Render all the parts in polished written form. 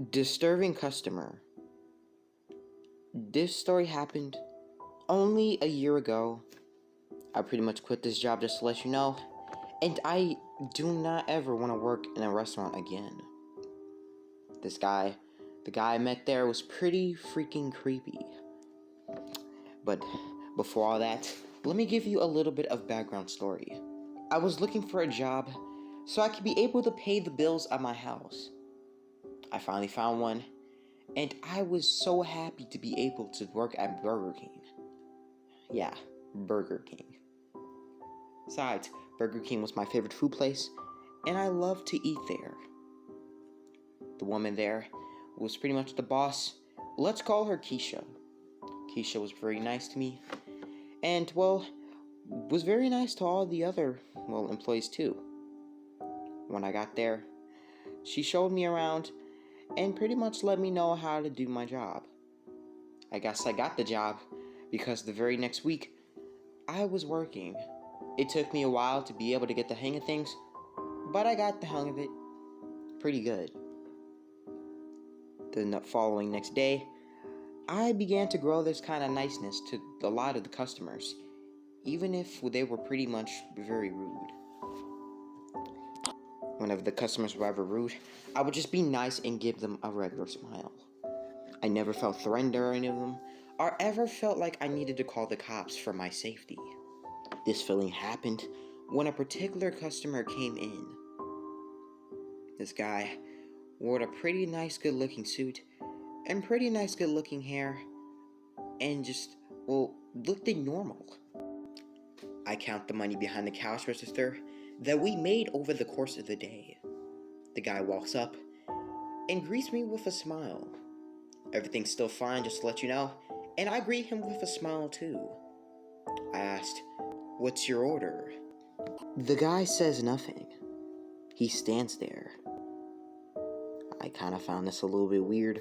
Disturbing customer. This story happened only a year ago. I pretty much quit this job just to let you know, and I do not ever want to work in a restaurant again. The guy I met there was pretty freaking creepy. But before all that, let me give you a little bit of background story. I was looking for a job so I could be able to pay the bills at my house. I finally found one, and I was so happy to be able to work at Burger King. Yeah, Burger King. Besides, Burger King was my favorite food place, and I loved to eat there. The woman there was pretty much the boss. Let's call her Keisha. Keisha was very nice to me, and, was very nice to all the other, employees too. When I got there, she showed me around and pretty much let me know how to do my job. I guess I got the job because the very next week, I was working. It took me a while to be able to get the hang of things, but I got the hang of it pretty good. The following next day, I began to grow this kind of niceness to a lot of the customers, even if they were pretty much very rude. Whenever the customers were ever rude, I would just be nice and give them a regular smile. I never felt threatened or any of them, or ever felt like I needed to call the cops for my safety. This feeling happened when a particular customer came in. This guy wore a pretty nice good-looking suit and pretty nice good-looking hair and just, looked normal. I count the money behind the cash register that we made over the course of the day. The guy walks up and greets me with a smile. Everything's still fine, just to let you know, and I greet him with a smile too. I asked, "What's your order?" The guy says nothing. He stands there. I kind of found this a little bit weird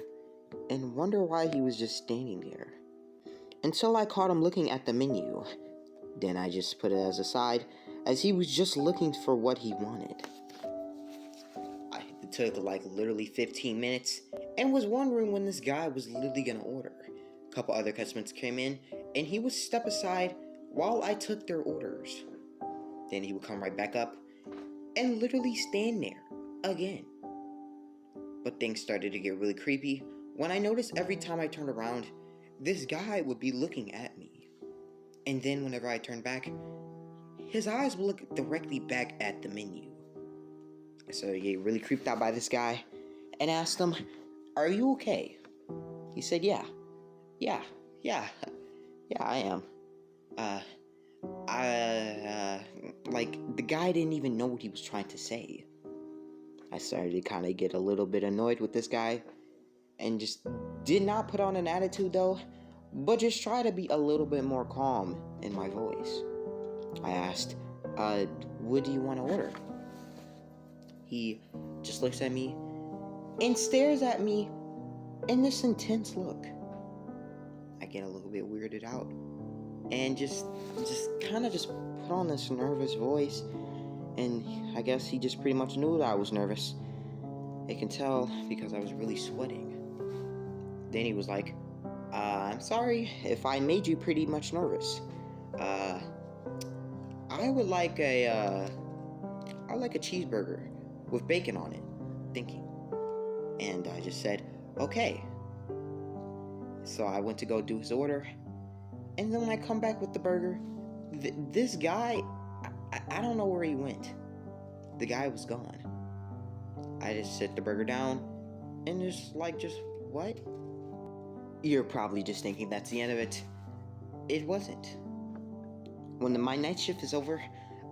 and wonder why he was just standing there. Until I caught him looking at the menu. Then I just put it as a side, as he was just looking for what he wanted. It took literally 15 minutes, and was wondering when this guy was literally gonna order. A couple other customers came in, and he would step aside while I took their orders. Then he would come right back up, and literally stand there, again. But things started to get really creepy when I noticed every time I turned around, this guy would be looking at me. And then whenever I turned back, his eyes would look directly back at the menu. So I get really creeped out by this guy and asked him, "Are you okay?" He said, yeah, I am. The guy didn't even know what he was trying to say. I started to kind of get a little bit annoyed with this guy and just did not put on an attitude though, but just try to be a little bit more calm in my voice. I asked, "What do you want to order?" He just looks at me and stares at me in this intense look. I get a little bit weirded out and just kind of put on this nervous voice, and I guess he just pretty much knew that I was nervous. I can tell because I was really sweating. Then he was like, "I'm sorry if I made you pretty much nervous. I would like a cheeseburger with bacon on it," thinking. And I just said, "Okay." So I went to go do his order, and then when I come back with the burger, this guy, I don't know where he went. The guy was gone. I just set the burger down, and what? You're probably just thinking that's the end of it. It wasn't. When my night shift is over,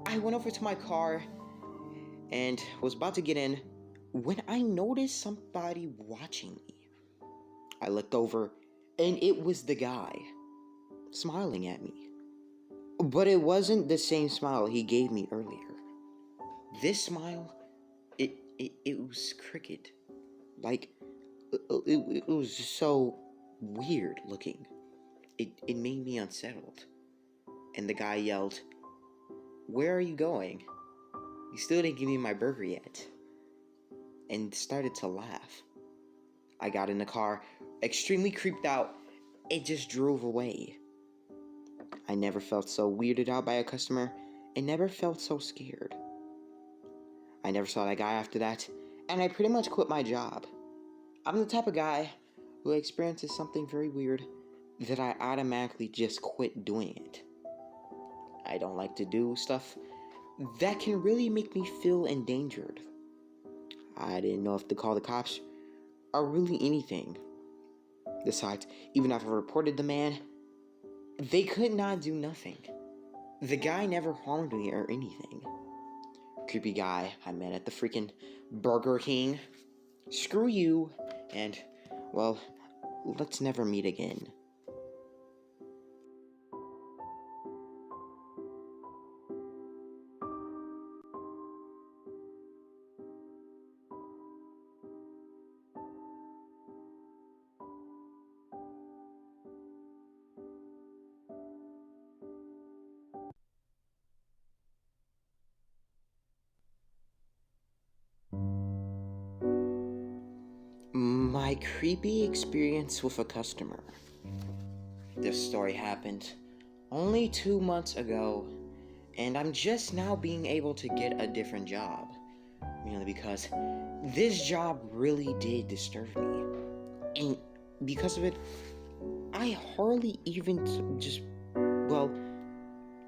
I went over to my car and was about to get in when I noticed somebody watching me. I looked over, and it was the guy, smiling at me. But it wasn't the same smile he gave me earlier. This smile, it was crooked. It was just so weird looking. It made me unsettled. And the guy yelled, "Where are you going? You still didn't give me my burger yet." And started to laugh. I got in the car, extremely creeped out, and just drove away. I never felt so weirded out by a customer and never felt so scared. I never saw that guy after that, and I pretty much quit my job. I'm the type of guy who experiences something very weird that I automatically just quit doing it. I don't like to do stuff that can really make me feel endangered. I didn't know if to call the cops or really anything. Besides, even after I reported the man, they could not do nothing. The guy never harmed me or anything. Creepy guy I met at the freaking Burger King. Screw you, and, well, let's never meet again. My creepy experience with a customer. This story happened only 2 months ago, and I'm just now being able to get a different job. Mainly because this job really did disturb me. And because of it, I hardly even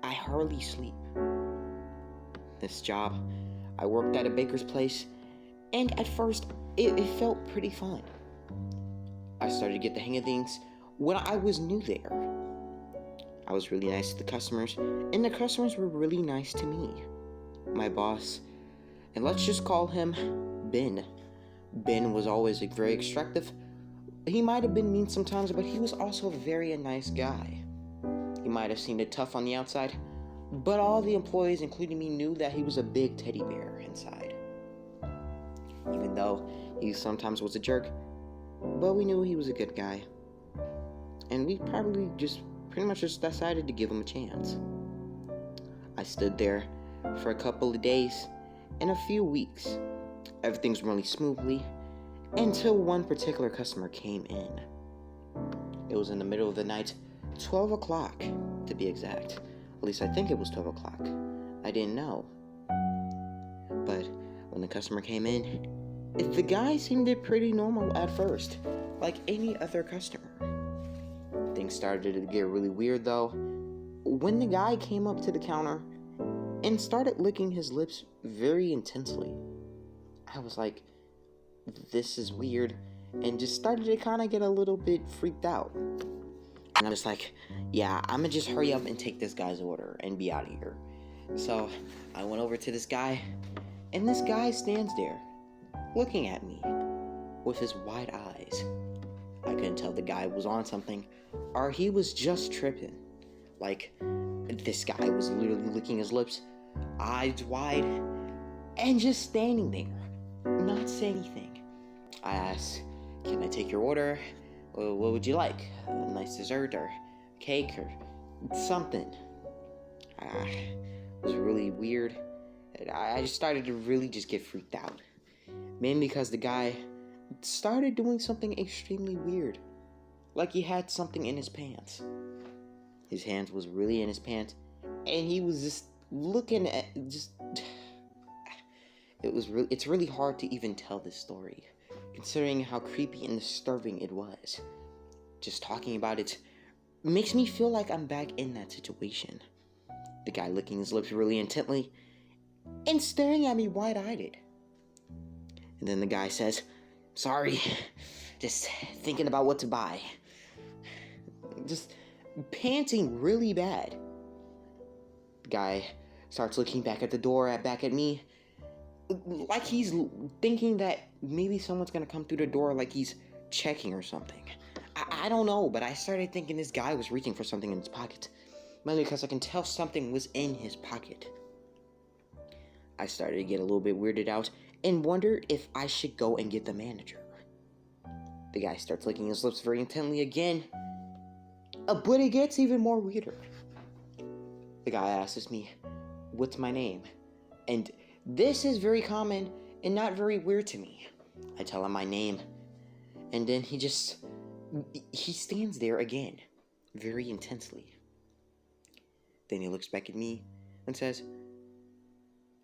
I hardly sleep. This job, I worked at a baker's place, and at first, it felt pretty fun. I started to get the hang of things when I was new there. I was really nice to the customers, and the customers were really nice to me. My boss, and let's just call him Ben. Ben was always very extractive. He might have been mean sometimes, but he was also a very nice guy. He might have seemed tough on the outside, but all the employees, including me, knew that he was a big teddy bear inside. Even though he sometimes was a jerk, but we knew he was a good guy. And we probably pretty much decided to give him a chance. I stood there for a couple of days and a few weeks. Everything's running smoothly until one particular customer came in. It was in the middle of the night, 12 o'clock to be exact. At least I think it was 12 o'clock. I didn't know. But when the customer came in, the guy seemed pretty normal at first, like any other customer. Things started to get really weird though, when the guy came up to the counter and started licking his lips very intensely. I was like, this is weird, and just started to kind of get a little bit freaked out. And I'm just like, yeah, I'm gonna just hurry up and take this guy's order and be out of here. So I went over to this guy, and this guy stands there, looking at me with his wide eyes. I couldn't tell the guy was on something, or he was just tripping. Like, this guy was literally licking his lips, eyes wide, and just standing there, not saying anything. I asked, can I take your order? What would you like? A nice dessert or cake or something? It was really weird. I just started to really just get freaked out. Mainly because the guy started doing something extremely weird. Like he had something in his pants. His hands was really in his pants, and he was just looking at it's really hard to even tell this story, considering how creepy and disturbing it was. Just talking about it makes me feel like I'm back in that situation. The guy licking his lips really intently and staring at me wide-eyed. And then the guy says, sorry, just thinking about what to buy. Just panting really bad. The guy starts looking back at the door, back at me, like he's thinking that maybe someone's gonna come through the door, like he's checking or something. I don't know, but I started thinking this guy was reaching for something in his pocket. Mainly because I can tell something was in his pocket. I started to get a little bit weirded out and wondered if I should go and get the manager. The guy starts licking his lips very intently again, but it gets even more weirder. The guy asks me, what's my name? And this is very common and not very weird to me. I tell him my name, And then he stands there again, very intensely. Then he looks back at me and says,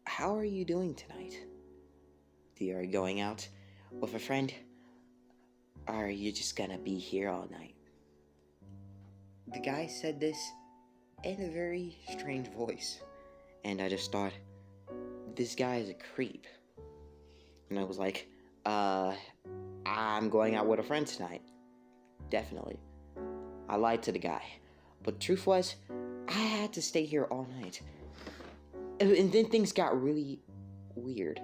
"How are you doing tonight? You are going out with a friend? Or are you just gonna be here all night?" The guy said this in a very strange voice, and I just thought, this guy is a creep. And I was like, I'm going out with a friend tonight. Definitely. I lied to the guy. But truth was, I had to stay here all night. And then things got really weird.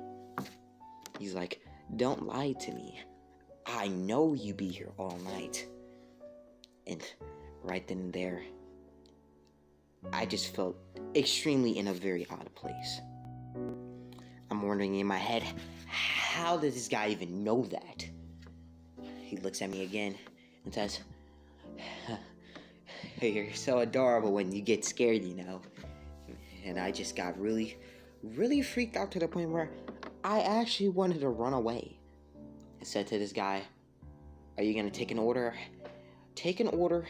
He's like, "Don't lie to me. I know you be here all night." And right then and there, I just felt extremely in a very odd place. I'm wondering in my head, how does this guy even know that? He looks at me again and says, "You're so adorable when you get scared, you know." And I just got really, really freaked out to the point where I actually wanted to run away. I said to this guy, "Are you gonna take an order? Take an order,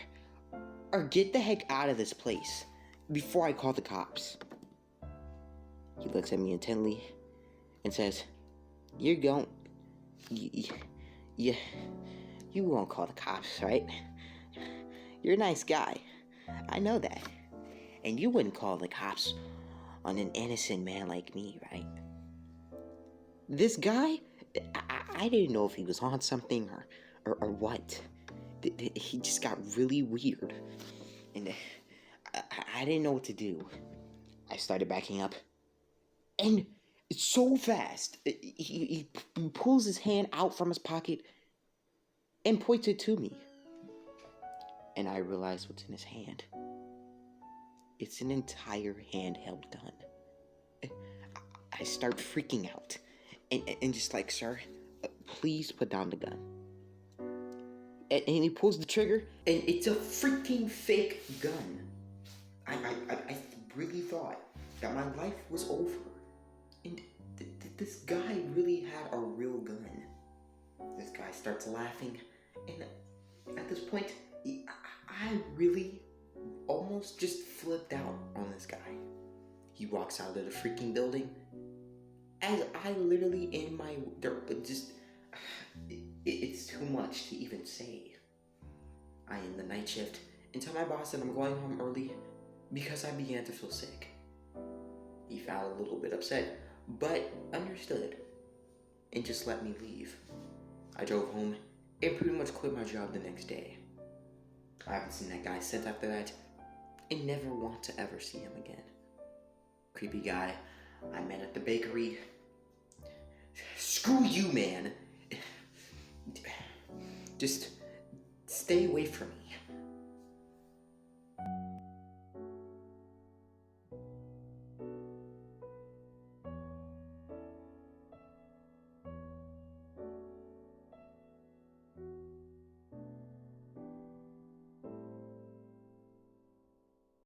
or get the heck out of this place before I call the cops." He looks at me intently and says, "You're going, you won't call the cops, right? You're a nice guy. I know that. And you wouldn't call the cops on an innocent man like me, right?" This guy, I didn't know if he was on something or what. He just got really weird. And I didn't know what to do. I started backing up. And it's so fast. He pulls his hand out from his pocket and points it to me. And I realize what's in his hand. It's an entire handheld gun. I start freaking out. And just like, "Sir, please put down the gun." And he pulls the trigger, and it's a freaking fake gun. I really thought that my life was over. And this guy really had a real gun. This guy starts laughing, and at this point, I really almost just flipped out on this guy. He walks out of the freaking building, as I literally in my, it's too much to even say. I end the night shift and tell my boss that I'm going home early because I began to feel sick. He felt a little bit upset, but understood and just let me leave. I drove home and pretty much quit my job the next day. I haven't seen that guy since after that and never want to ever see him again. Creepy guy I met at the bakery. Screw you, man. Just stay away from me.